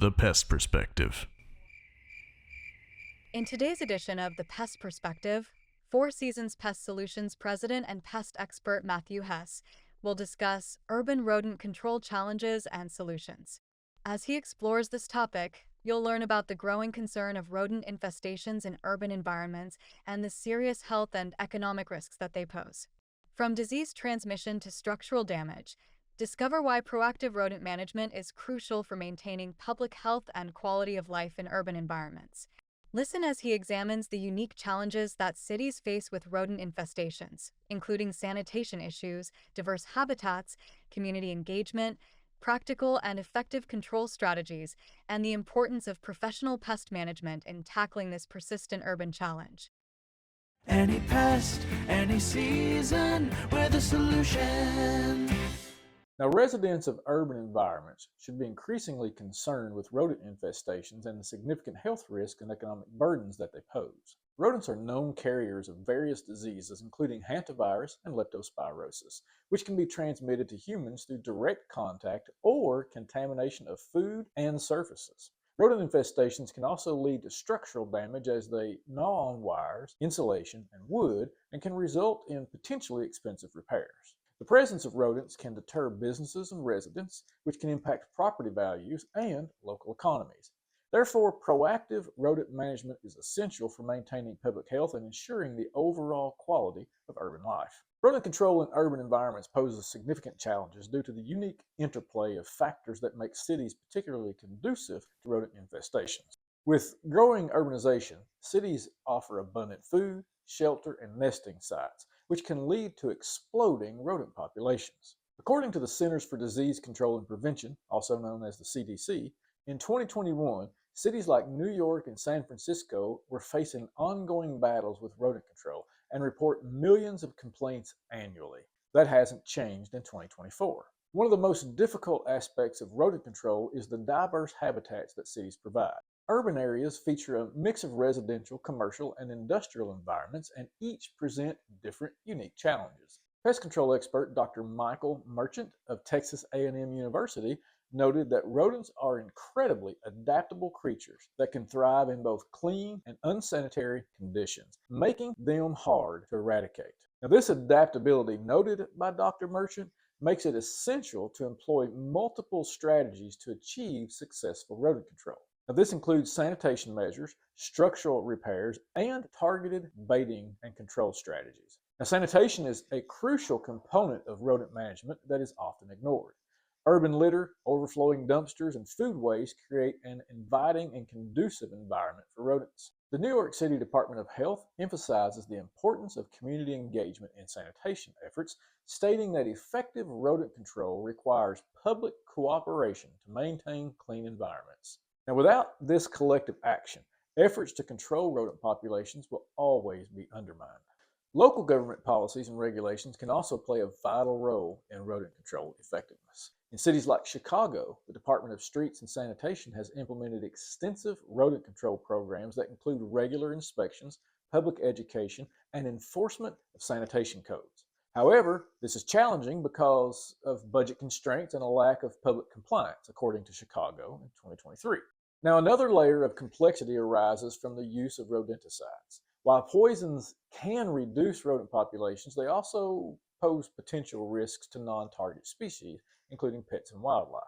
The Pest Perspective. In today's edition of The Pest Perspective, Four Seasons Pest Solutions President and pest expert Matthew Hess will discuss urban rodent control challenges and solutions. As he explores this topic, you'll learn about the growing concern of rodent infestations in urban environments and the serious health and economic risks that they pose. From disease transmission to structural damage, discover why proactive rodent management is crucial for maintaining public health and quality of life in urban environments. Listen as he examines the unique challenges that cities face with rodent infestations, including sanitation issues, diverse habitats, community engagement, practical and effective control strategies, and the importance of professional pest management in tackling this persistent urban challenge. Any pest, any season, we're the solution. Now, residents of urban environments should be increasingly concerned with rodent infestations and the significant health risks and economic burdens that they pose. Rodents are known carriers of various diseases, including hantavirus and leptospirosis, which can be transmitted to humans through direct contact or contamination of food and surfaces. Rodent infestations can also lead to structural damage as they gnaw on wires, insulation, and wood, and can result in potentially expensive repairs. The presence of rodents can deter businesses and residents, which can impact property values and local economies. Therefore, proactive rodent management is essential for maintaining public health and ensuring the overall quality of urban life. Rodent control in urban environments poses significant challenges due to the unique interplay of factors that make cities particularly conducive to rodent infestations. With growing urbanization, cities offer abundant food, shelter, and nesting sites, which can lead to exploding rodent populations. According to the Centers for Disease Control and Prevention, also known as the CDC, in 2021, cities like New York and San Francisco were facing ongoing battles with rodent control and report millions of complaints annually. That hasn't changed in 2024. One of the most difficult aspects of rodent control is the diverse habitats that cities provide. Urban areas feature a mix of residential, commercial, and industrial environments, and each present different, unique challenges. Pest control expert Dr. Michael Merchant of Texas A&M University noted that rodents are incredibly adaptable creatures that can thrive in both clean and unsanitary conditions, making them hard to eradicate. Now, this adaptability, noted by Dr. Merchant, makes it essential to employ multiple strategies to achieve successful rodent control. Now, this includes sanitation measures, structural repairs, and targeted baiting and control strategies. Now, sanitation is a crucial component of rodent management that is often ignored. Urban litter, overflowing dumpsters, and food waste create an inviting and conducive environment for rodents. The New York City Department of Health emphasizes the importance of community engagement in sanitation efforts, stating that effective rodent control requires public cooperation to maintain clean environments. Now, without this collective action, efforts to control rodent populations will always be undermined. Local government policies and regulations can also play a vital role in rodent control effectiveness. In cities like Chicago, the Department of Streets and Sanitation has implemented extensive rodent control programs that include regular inspections, public education, and enforcement of sanitation codes. However, this is challenging because of budget constraints and a lack of public compliance, according to Chicago in 2023. Now, another layer of complexity arises from the use of rodenticides. While poisons can reduce rodent populations, they also pose potential risks to non-target species, including pets and wildlife.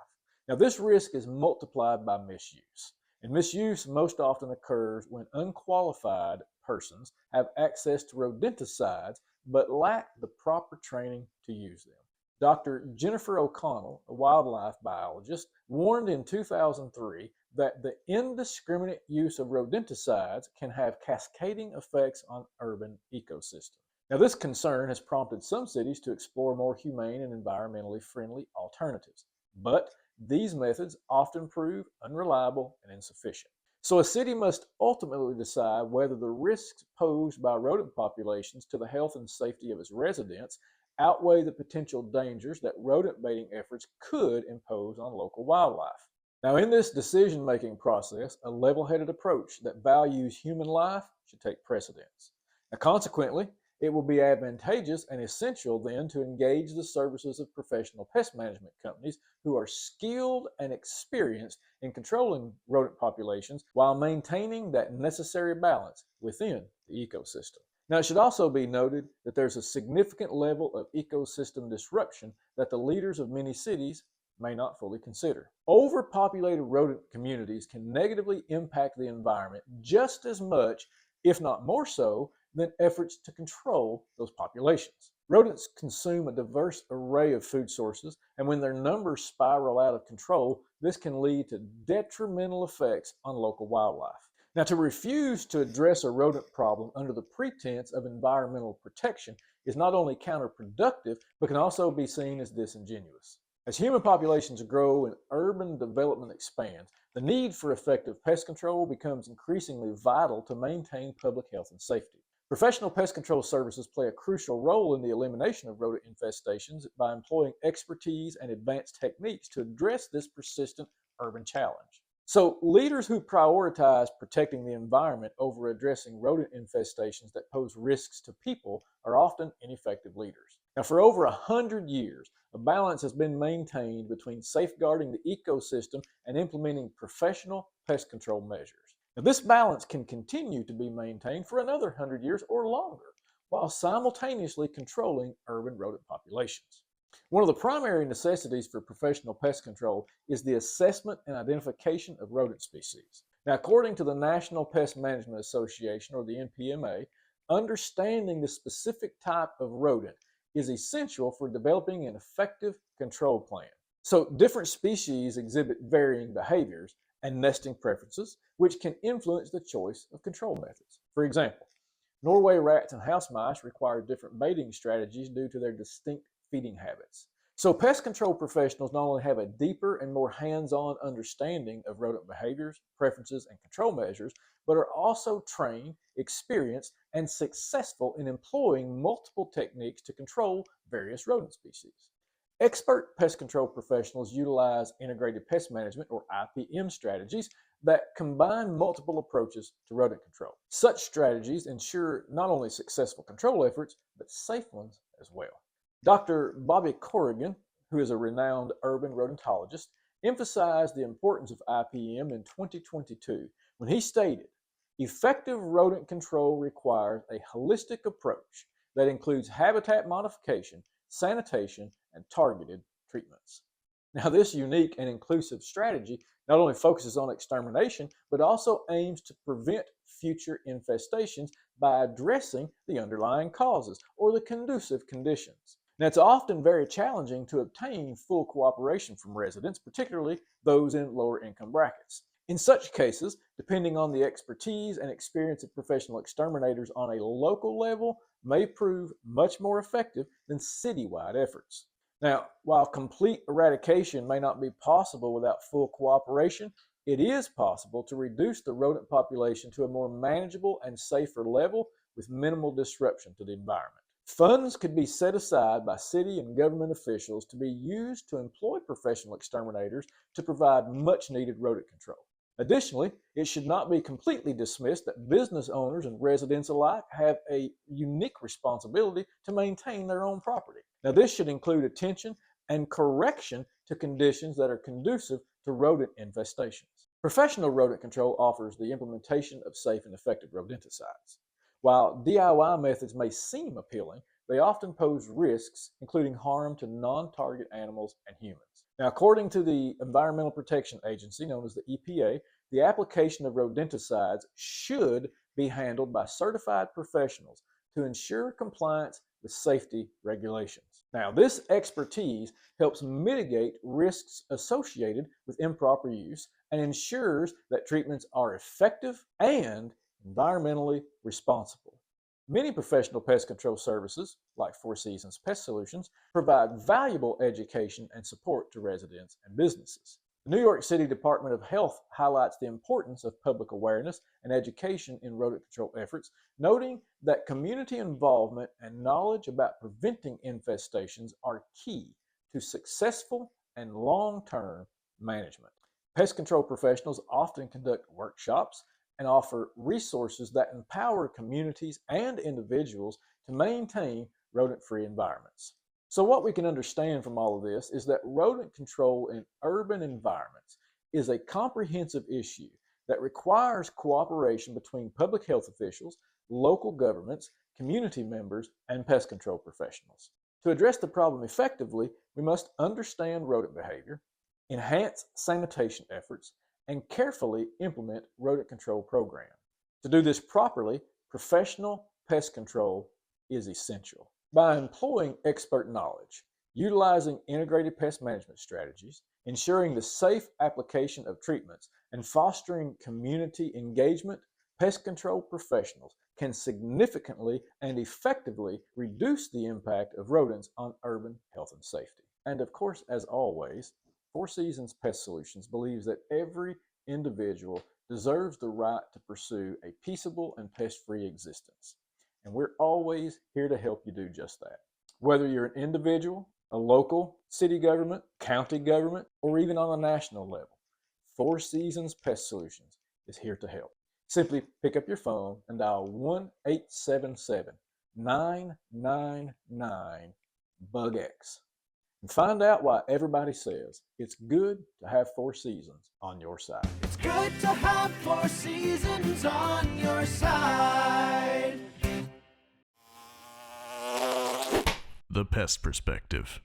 Now, this risk is multiplied by misuse, and misuse most often occurs when unqualified persons have access to rodenticides but lack the proper training to use them. Dr. Jennifer O'Connell, a wildlife biologist, warned in 2003 that the indiscriminate use of rodenticides can have cascading effects on urban ecosystems. Now, this concern has prompted some cities to explore more humane and environmentally friendly alternatives, but these methods often prove unreliable and insufficient. So a city must ultimately decide whether the risks posed by rodent populations to the health and safety of its residents outweigh the potential dangers that rodent baiting efforts could impose on local wildlife. Now, in this decision-making process, a level-headed approach that values human life should take precedence. Now, consequently, It will be advantageous and essential then to engage the services of professional pest management companies who are skilled and experienced in controlling rodent populations while maintaining that necessary balance within the ecosystem. Now, it should also be noted that there's a significant level of ecosystem disruption that the leaders of many cities may not fully consider. Overpopulated rodent communities can negatively impact the environment just as much, if not more so, than efforts to control those populations. Rodents consume a diverse array of food sources, and when their numbers spiral out of control, this can lead to detrimental effects on local wildlife. Now, to refuse to address a rodent problem under the pretense of environmental protection is not only counterproductive, but can also be seen as disingenuous. As human populations grow and urban development expands, the need for effective pest control becomes increasingly vital to maintain public health and safety. Professional pest control services play a crucial role in the elimination of rodent infestations by employing expertise and advanced techniques to address this persistent urban challenge. So, leaders who prioritize protecting the environment over addressing rodent infestations that pose risks to people are often ineffective leaders. Now, for over 100 years, a balance has been maintained between safeguarding the ecosystem and implementing professional pest control measures. Now, this balance can continue to be maintained for another 100 years or longer, while simultaneously controlling urban rodent populations. One of the primary necessities for professional pest control is the assessment and identification of rodent species. Now, according to the National Pest Management Association, or the NPMA, understanding the specific type of rodent is essential for developing an effective control plan. So, different species exhibit varying behaviors and nesting preferences, which can influence the choice of control methods. For example, Norway rats and house mice require different baiting strategies due to their distinct feeding habits. So, pest control professionals not only have a deeper and more hands-on understanding of rodent behaviors, preferences, and control measures, but are also trained, experienced, and successful in employing multiple techniques to control various rodent species. Expert pest control professionals utilize integrated pest management, or IPM, strategies that combine multiple approaches to rodent control. Such strategies ensure not only successful control efforts, but safe ones as well. Dr. Bobby Corrigan, who is a renowned urban rodentologist, emphasized the importance of IPM in 2022 when he stated, "Effective rodent control requires a holistic approach that includes habitat modification, sanitation, and targeted treatments." Now, this unique and inclusive strategy not only focuses on extermination, but also aims to prevent future infestations by addressing the underlying causes or the conducive conditions. Now, it's often very challenging to obtain full cooperation from residents, particularly those in lower income brackets. In such cases, depending on the expertise and experience of professional exterminators on a local level may prove much more effective than citywide efforts. Now, while complete eradication may not be possible without full cooperation, it is possible to reduce the rodent population to a more manageable and safer level with minimal disruption to the environment. Funds could be set aside by city and government officials to be used to employ professional exterminators to provide much needed rodent control. Additionally, it should not be completely dismissed that business owners and residents alike have a unique responsibility to maintain their own property. Now, this should include attention and correction to conditions that are conducive to rodent infestations. Professional rodent control offers the implementation of safe and effective rodenticides. While DIY methods may seem appealing, they often pose risks, including harm to non-target animals and humans. Now, according to the Environmental Protection Agency, known as the EPA, the application of rodenticides should be handled by certified professionals to ensure compliance with safety regulations. Now, this expertise helps mitigate risks associated with improper use and ensures that treatments are effective and environmentally responsible. Many professional pest control services, like Four Seasons Pest Solutions, provide valuable education and support to residents and businesses. The New York City Department of Health highlights the importance of public awareness and education in rodent control efforts, noting that community involvement and knowledge about preventing infestations are key to successful and long-term management. Pest control professionals often conduct workshops and offer resources that empower communities and individuals to maintain rodent-free environments. So what we can understand from all of this is that rodent control in urban environments is a comprehensive issue that requires cooperation between public health officials, local governments, community members, and pest control professionals. To address the problem effectively, we must understand rodent behavior, enhance sanitation efforts, and carefully implement rodent control programs. To do this properly, professional pest control is essential. By employing expert knowledge, utilizing integrated pest management strategies, ensuring the safe application of treatments, and fostering community engagement, pest control professionals can significantly and effectively reduce the impact of rodents on urban health and safety. And of course, as always, Four Seasons Pest Solutions believes that every individual deserves the right to pursue a peaceable and pest-free existence. And we're always here to help you do just that. Whether you're an individual, a local city government, county government, or even on a national level, Four Seasons Pest Solutions is here to help. Simply pick up your phone and dial 1-877-999-BUG-X and find out why everybody says it's good to have Four Seasons on your side. It's good to have Four Seasons on your side. The Pest Perspective.